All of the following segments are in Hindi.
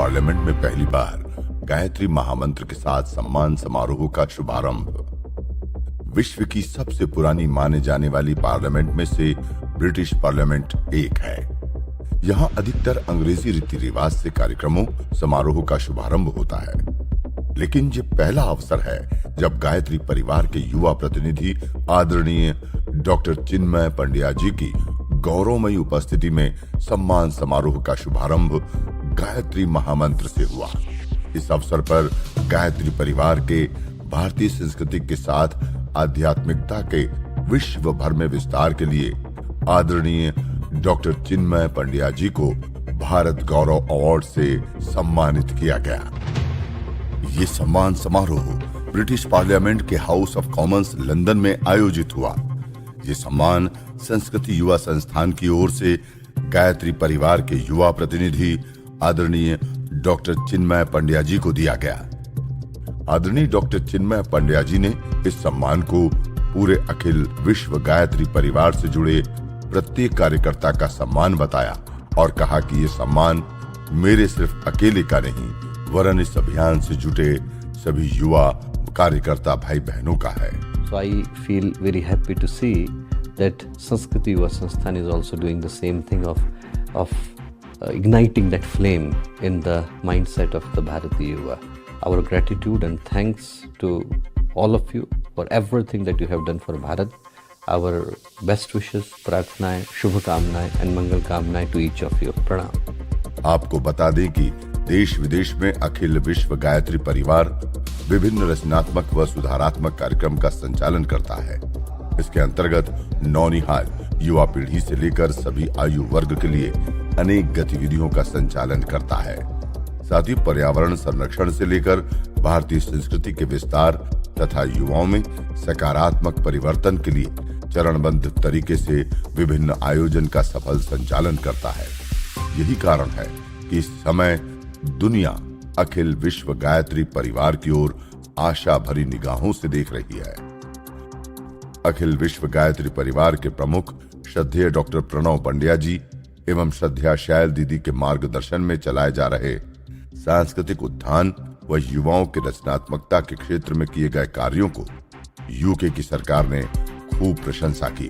पार्लियामेंट में पहली बार गायत्री महामंत्र के साथ सम्मान समारोह का शुभारंभ। विश्व की सबसे पुरानी माने जाने वाली पार्लियामेंट में से ब्रिटिश पार्लियामेंट एक है। यहाँ अधिकतर अंग्रेजी रीति रिवाज से कार्यक्रमों समारोह का शुभारंभ होता है, लेकिन ये पहला अवसर है जब गायत्री परिवार के युवा प्रतिनिधि आदरणीय डॉक्टर चिन्मय पंड्या जी की गौरवमयी उपस्थिति में सम्मान समारोह का शुभारंभ गायत्री महामंत्र से हुआ। इस अवसर पर गायत्री परिवार के भारतीय संस्कृति के साथ आध्यात्मिकता के विश्व भर में विस्तार के लिए आदरणीय डॉक्टर चिन्मय पंड्या जी को भारत गौरव अवार्ड से सम्मानित किया गया। ये सम्मान समारोह ब्रिटिश पार्लियामेंट के हाउस ऑफ कॉमन्स लंदन में आयोजित हुआ। ये सम्मान संस्कृति युवा संस्थान की ओर से गायत्री परिवार के युवा प्रतिनिधि आदरणीय डॉक्टर चिन्मय पंड्या जी को दिया गया। आदरणीय डॉक्टर चिन्मय पंड्या जी ने इस सम्मान को पूरे अखिल विश्व गायत्री परिवार से जुड़े प्रत्येक कार्यकर्ता का सम्मान बताया और कहा कि ये सम्मान मेरे सिर्फ अकेले का नहीं, वरन इस अभियान से जुटे सभी युवा कार्यकर्ता भाई बहनों का है। So I feel very happy to see that Sanskriti Yuva Sansthan is also doing the same thing of igniting that flame in the mindset of the Bharatiya Yuva. Our gratitude and thanks to all of you for everything that you have done for Bharat. Our best wishes, प्रार्थनाएं, शुभकामनाएं and मंगल कामनाएं to each of you. प्रणाम। आपको बता दें कि देश विदेश में अखिल विश्व गायत्री परिवार विभिन्न रचनात्मक व सुधारात्मक कार्यक्रम का संचालन करता है। इसके अंतर्गत नौनिहाल युवा पीढ़ी से लेकर सभी आयु वर्ग के लिए अनेक गतिविधियों का संचालन करता है। साथ ही पर्यावरण संरक्षण से लेकर भारतीय संस्कृति के विस्तार तथा युवाओं में सकारात्मक परिवर्तन के लिए चरणबद्ध तरीके से विभिन्न आयोजन का सफल संचालन करता है। यही कारण है कि इस समय दुनिया अखिल विश्व गायत्री परिवार की ओर आशा भरी निगाहों से देख रही है। अखिल विश्व गायत्री परिवार के प्रमुख श्रद्धेय डॉक्टर प्रणव पंड्या जी एवं श्रद्धेया शैल दीदी के मार्गदर्शन में चलाए जा रहे सांस्कृतिक उत्थान व युवाओं की रचनात्मकता के क्षेत्र में किए गए कार्यों को यूके की सरकार ने खूब प्रशंसा की।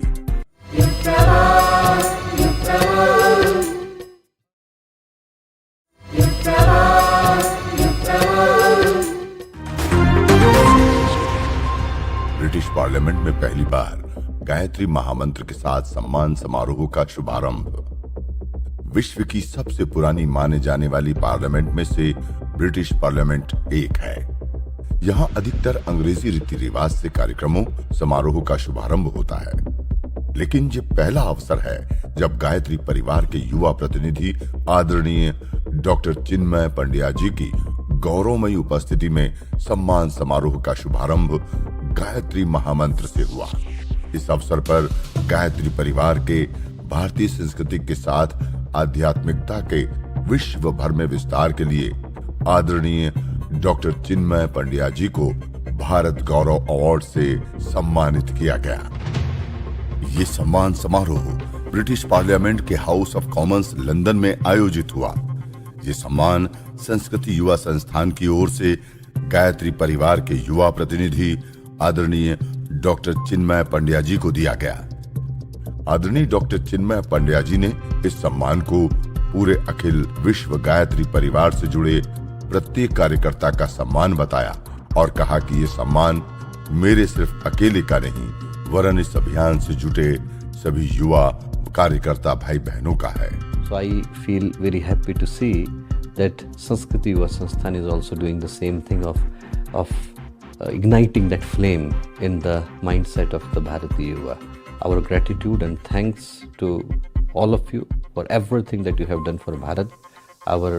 ब्रिटिश पार्लियामेंट में पहली बार गायत्री महामंत्र के साथ सम्मान समारोह का शुभारंभ। विश्व की सबसे पुरानी माने जाने वाली पार्लियामेंट में से ब्रिटिश पार्लियामेंट एक है। यहाँ अधिकतर अंग्रेजी रीति रिवाज से कार्यक्रमों समारोह का शुभारंभ होता है, लेकिन ये पहला अवसर है जब गायत्री परिवार के युवा प्रतिनिधि आदरणीय डॉक्टर चिन्मय पंड्या जी की गौरवमयी उपस्थिति में सम्मान समारोह का शुभारंभ गायत्री महामंत्र से हुआ। इस अवसर पर गायत्री परिवार के भारतीय संस्कृति के साथ आध्यात्मिकता के विश्व भर में विस्तार के लिए आदरणीय डॉक्टर चिन्मय पंड्या जी को भारत गौरव अवार्ड से सम्मानित किया गया। ये सम्मान समारोह ब्रिटिश पार्लियामेंट के हाउस ऑफ कॉमन्स लंदन में आयोजित हुआ। ये सम्मान संस्कृति युवा संस्थान की ओर से गायत्री परिवार के युवा प्रतिनिधि आदरणीय डॉक्टर चिन्मय पंड्या जी को दिया गया। आदरणीय डॉक्टर चिन्मय पंड्या जी ने इस सम्मान को पूरे अखिल विश्व गायत्री परिवार से जुड़े प्रत्येक कार्यकर्ता का सम्मान बताया और कहा कि ये सम्मान मेरे सिर्फ अकेले का नहीं, वरन इस अभियान से जुटे सभी युवा कार्यकर्ता भाई बहनों का है। So I feel very happy to see that Sanskriti Yuva Sansthan is also doing the same thing of igniting that flame in the mindset of the Bharatiya Yuva. Our gratitude and thanks to all of you for everything that you have done for Bharat. Our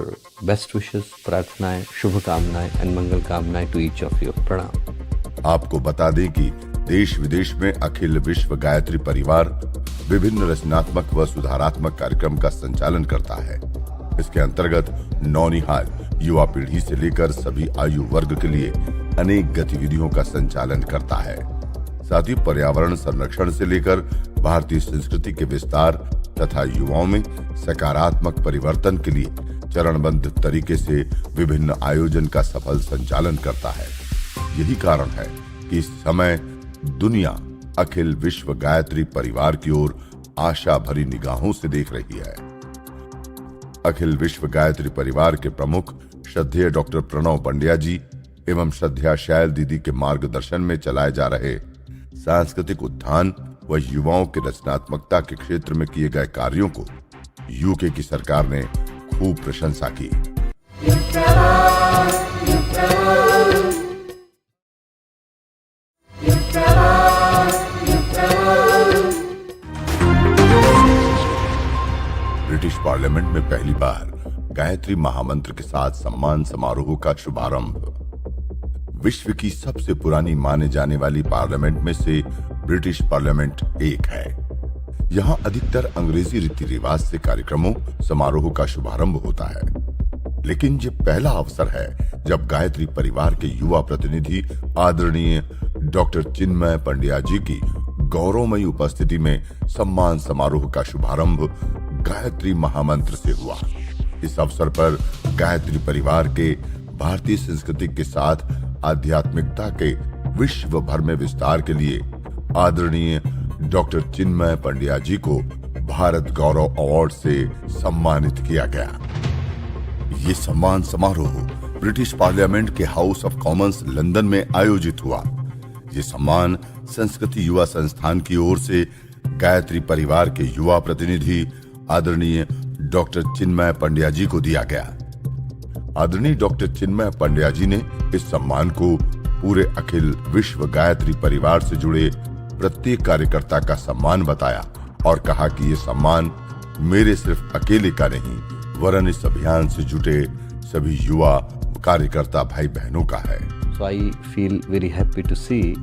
best wishes, प्रार्थनाएं, शुभकामनाएं and मंगल कामनाएं to each of you. प्रणाम। आपको बता दें कि देश विदेश में अखिल विश्व गायत्री परिवार विभिन्न रचनात्मक व सुधारात्मक कार्यक्रम का संचालन करता है। इसके अंतर्गत नौनिहाल युवा पीढ़ी से लेकर सभी आयु वर्ग के लिए अनेक गतिविधियों का संचालन करता है। साथ ही पर्यावरण संरक्षण से लेकर भारतीय संस्कृति के विस्तार तथा युवाओं में सकारात्मक परिवर्तन के लिए चरणबद्ध तरीके से विभिन्न आयोजन का सफल संचालन करता है। यही कारण है कि इस समय दुनिया अखिल विश्व गायत्री परिवार की ओर आशा भरी निगाहों से देख रही है। अखिल विश्व गायत्री परिवार के प्रमुख श्रद्धेय डॉक्टर प्रणव पंड्या जी एवं श्रद्धेया शैल दीदी के मार्गदर्शन में चलाए जा रहे सांस्कृतिक उत्थान व युवाओं की रचनात्मकता के क्षेत्र में किए गए कार्यों को यूके की सरकार ने खूब प्रशंसा की। ब्रिटिश पार्लियामेंट में पहली बार गायत्री महामंत्र के साथ सम्मान समारोह का शुभारंभ। विश्व की सबसे पुरानी माने जाने वाली पार्लियामेंट में से ब्रिटिश पार्लियामेंट एक है। यहाँ अधिकतर अंग्रेजी रीति रिवाज से कार्यक्रमों समारोह का शुभारंभ होता है, लेकिन ये पहला अवसर है जब गायत्री परिवार के युवा प्रतिनिधि आदरणीय डॉक्टर चिन्मय पंड्या जी की गौरवमयी उपस्थिति में सम्मान समारोह का शुभारंभ गायत्री महामंत्र से हुआ। इस अवसर पर गायत्री परिवार के भारतीय संस्कृति के साथ आध्यात्मिकता के विश्व भर में विस्तार के लिए आदरणीय डॉक्टर चिन्मय पंड्या जी को भारत गौरव अवार्ड से सम्मानित किया गया। ये सम्मान समारोह ब्रिटिश पार्लियामेंट के हाउस ऑफ कॉमन्स लंदन में आयोजित हुआ। ये सम्मान संस्कृति युवा संस्थान की ओर से गायत्री परिवार के युवा प्रतिनिधि आदरणीय डॉक्टर चिन्मय पंड्या जी को दिया गया। आदरणीय डॉक्टर चिन्मय पंड्या जी ने इस सम्मान को पूरे अखिल विश्व गायत्री परिवार से जुड़े प्रत्येक कार्यकर्ता का सम्मान बताया और कहा कि ये सम्मान मेरे सिर्फ अकेले का नहीं वरन इस अभियान से जुटे सभी युवा कार्यकर्ता भाई बहनों का है। So I feel very happy to see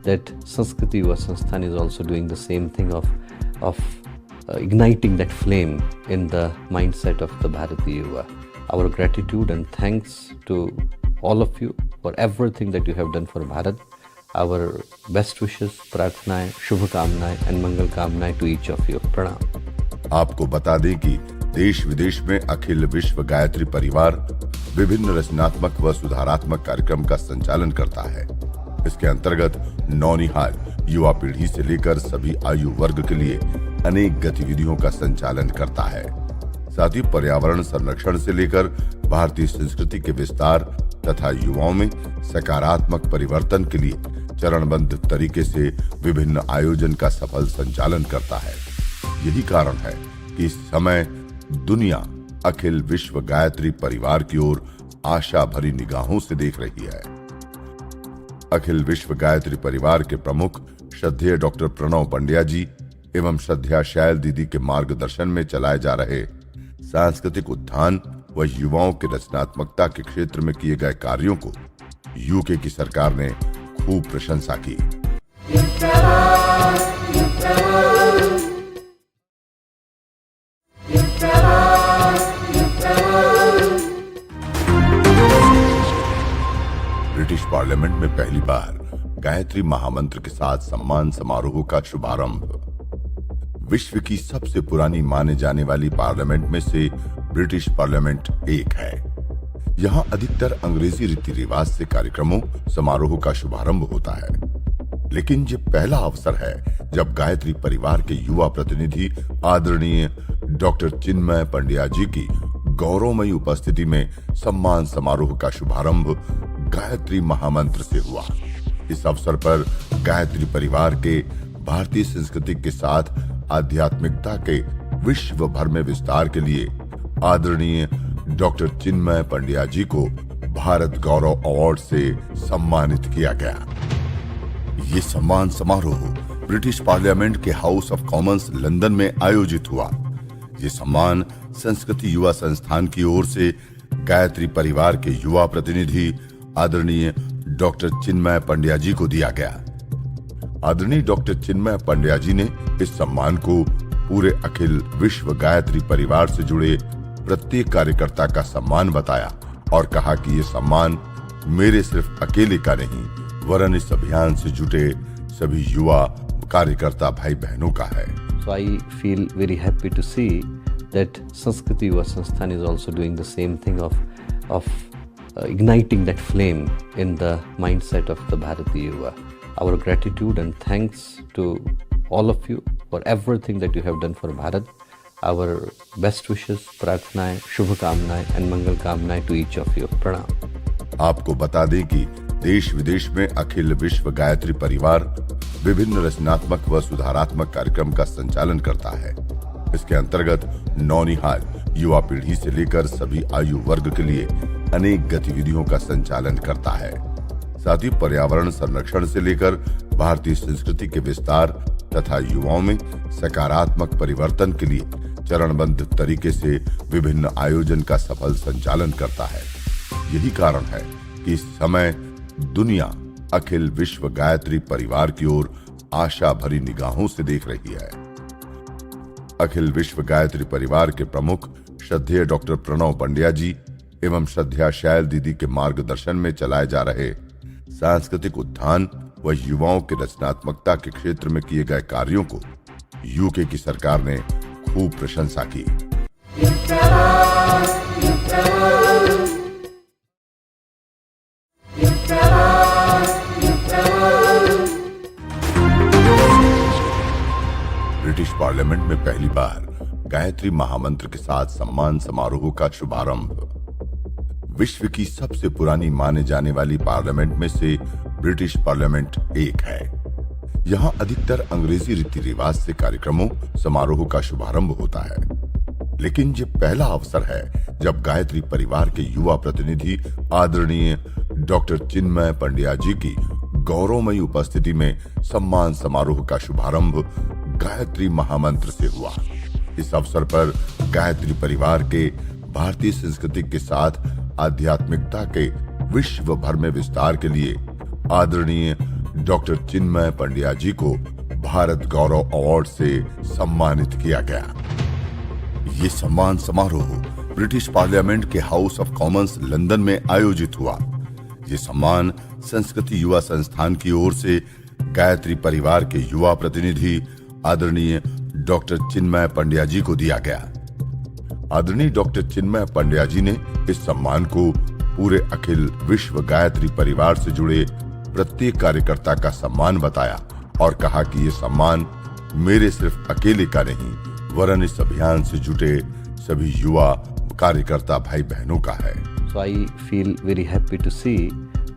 that Sanskriti Yuva Sansthan is also doing the same thing of igniting that flame in the mindset of the Bharatiya Yuva. Our gratitude and thanks to all of you for everything that you have done for Bharat. Our best wishes, प्रार्थनाएं, शुभकामनाएं and मंगल कामनाएं to each of you. प्रणाम। आपको बता दें कि देश विदेश में अखिल विश्व गायत्री परिवार विभिन्न रचनात्मक व सुधारात्मक कार्यक्रम का संचालन करता है। इसके अंतर्गत नौनिहाल युवा पीढ़ी से लेकर सभी आयु वर्ग के लिए अनेक गतिविधियों का संचालन करता है। साथ ही पर्यावरण संरक्षण से लेकर भारतीय संस्कृति के विस्तार तथा युवाओं में सकारात्मक परिवर्तन के लिए चरणबद्ध तरीके से विभिन्न आयोजन का सफल संचालन करता है। यही कारण है कि इस समय दुनिया अखिल विश्व गायत्री परिवार की ओर आशा भरी निगाहों से देख रही है। अखिल विश्व गायत्री परिवार के प्रमुख श्रद्धेय डॉक्टर प्रणव पंड्या जी एवं श्रद्धेया शैल दीदी के मार्गदर्शन में चलाए जा रहे सांस्कृतिक उत्थान व युवाओं की रचनात्मकता के क्षेत्र में किए गए कार्यों को यूके की सरकार ने खूब प्रशंसा की। ब्रिटिश पार्लियामेंट में पहली बार गायत्री महामंत्र के साथ सम्मान समारोह का शुभारंभ। विश्व की सबसे पुरानी माने जाने वाली पार्लियामेंट में से ब्रिटिश पार्लियामेंट एक है। यहाँ अधिकतर अंग्रेजी रीति रिवाज से कार्यक्रमों समारोह का शुभारंभ होता है, लेकिन ये पहला अवसर है जब गायत्री परिवार के युवा प्रतिनिधि आदरणीय डॉक्टर चिन्मय पंड्या जी की गौरवमयी उपस्थिति में सम्मान समारोह का शुभारंभ गायत्री महामंत्र से हुआ। इस अवसर पर गायत्री परिवार के भारतीय संस्कृति के साथ आध्यात्मिकता के विश्व भर में विस्तार के लिए आदरणीय डॉक्टर चिन्मय पंड्या जी को भारत गौरव अवार्ड से सम्मानित किया गया। ये सम्मान समारोह ब्रिटिश पार्लियामेंट के हाउस ऑफ कॉमन्स लंदन में आयोजित हुआ। ये सम्मान संस्कृति युवा संस्थान की ओर से गायत्री परिवार के युवा प्रतिनिधि आदरणीय डॉक्टर चिन्मय पंड्या जी को दिया गया। आदरणीय डॉक्टर चिन्मय पंड्या जी ने इस सम्मान को पूरे अखिल विश्व गायत्री परिवार से जुड़े प्रत्येक कार्यकर्ता का सम्मान बताया और कहा कि ये सम्मान मेरे सिर्फ अकेले का नहीं वरन इस अभियान से जुटे सभी युवा कार्यकर्ता भाई बहनों का है। So I feel very happy to see that Sanskriti Yuva Sansthan is also doing the same thing of igniting that flame in the mindset of the Bharatiya Yuva. Our gratitude and thanks to all of you for everything that you have done for Bharat. Our best wishes, प्रार्थनाएं, शुभकामनाएं and मंगल कामनाएं to each of you. प्रणाम. आपको बता दें कि देश विदेश में अखिल विश्व गायत्री परिवार विभिन्न रचनात्मक व सुधारात्मक कार्यक्रम का संचालन करता है। इसके अंतर्गत नौनिहाल युवा पीढ़ी से लेकर सभी आयु वर्ग के लिए अनेक गतिविधियों का संचालन करता है। साथ ही पर्यावरण संरक्षण से लेकर भारतीय संस्कृति के विस्तार तथा युवाओं में सकारात्मक परिवर्तन के लिए चरणबद्ध तरीके से विभिन्न आयोजन का सफल संचालन करता है। यही कारण है कि इस समय दुनिया अखिल विश्व गायत्री परिवार की ओर आशा भरी निगाहों से देख रही है। अखिल विश्व गायत्री परिवार के प्रमुख श्रद्धेय डॉक्टर प्रणव पंड्या जी एवं श्रद्धा शैल दीदी के मार्गदर्शन में चलाए जा रहे सांस्कृतिक उत्थान व युवाओं की रचनात्मकता के क्षेत्र में किए गए कार्यों को यूके की सरकार ने खूब प्रशंसा की। ब्रिटिश पार्लियामेंट में पहली बार गायत्री महामंत्र के साथ सम्मान समारोह का शुभारंभ। विश्व की सबसे पुरानी माने जाने वाली पार्लियामेंट में से ब्रिटिश पार्लियामेंट एक है। यहाँ अधिकतर अंग्रेजी रीति रिवाज से कार्यक्रमों समारोह का शुभारंभ होता है, लेकिन ये पहला अवसर है जब गायत्री परिवार के युवा प्रतिनिधि आदरणीय डॉक्टर चिन्मय पंड्या जी की गौरवमयी उपस्थिति में सम्मान समारोह का शुभारंभ गायत्री महामंत्र से हुआ। इस अवसर पर गायत्री परिवार के भारतीय संस्कृति के साथ आध्यात्मिकता के विश्व भर में विस्तार के लिए आदरणीय डॉक्टर चिन्मय पंड्या जी को भारत गौरव अवार्ड से सम्मानित किया गया। ये सम्मान समारोह ब्रिटिश पार्लियामेंट के हाउस ऑफ कॉमन्स लंदन में आयोजित हुआ। ये सम्मान संस्कृति युवा संस्थान की ओर से गायत्री परिवार के युवा प्रतिनिधि आदरणीय डॉक्टर चिन्मय पंड्या जी को दिया गया। आदरणीय डॉक्टर चिन्मय पंड्या जी ने इस सम्मान को पूरे अखिल विश्व गायत्री परिवार से जुड़े प्रत्येक कार्यकर्ता का सम्मान बताया और कहा कि ये सम्मान मेरे सिर्फ अकेले का नहीं, वरन इस अभियान से जुटे सभी युवा कार्यकर्ता भाई बहनों का है। So I feel very happy to see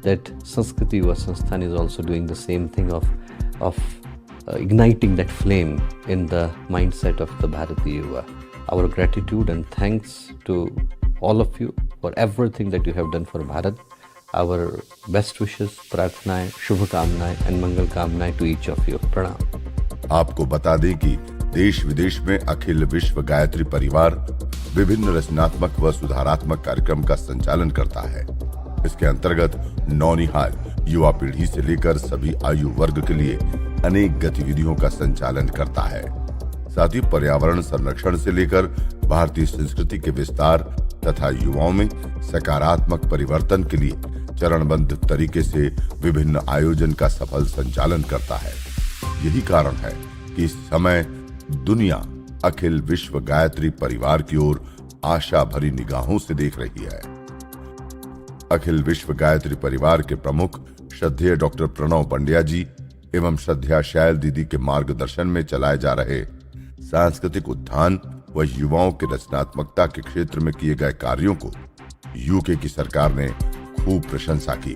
that Sanskriti Yuva Sansthan is also doing the same thing of igniting that flame in the mindset of the Bharatiya Yuva. Our gratitude and thanks to all of you for everything that you have done for Bharat. Our best wishes, प्रार्थनाएं, शुभकामनाएं and मंगल कामनाएं to each of you. प्रणाम. आपको बता दें कि देश विदेश में अखिल विश्व गायत्री परिवार विभिन्न रचनात्मक व सुधारात्मक कार्यक्रम का संचालन करता है। इसके अंतर्गत नौनिहाल युवा पीढ़ी से लेकर सभी आयु वर्ग के लिए अनेक गतिविधियों का संचालन करता है। साथ ही पर्यावरण संरक्षण से लेकर भारतीय संस्कृति के विस्तार तथा युवाओं में सकारात्मक परिवर्तन के लिए चरणबद्ध तरीके से विभिन्न आयोजन का सफल संचालन करता है। यही कारण है कि इस समय दुनिया अखिल विश्व गायत्री परिवार की ओर आशा भरी निगाहों से देख रही है। अखिल विश्व गायत्री परिवार के प्रमुख श्रद्धेय डॉक्टर प्रणव पंड्या जी एवं श्रद्धा शैल दीदी के मार्गदर्शन में चलाए जा रहे सांस्कृतिक उत्थान व युवाओं की रचनात्मकता के क्षेत्र में किए गए कार्यों को यूके की सरकार ने खूब प्रशंसा की।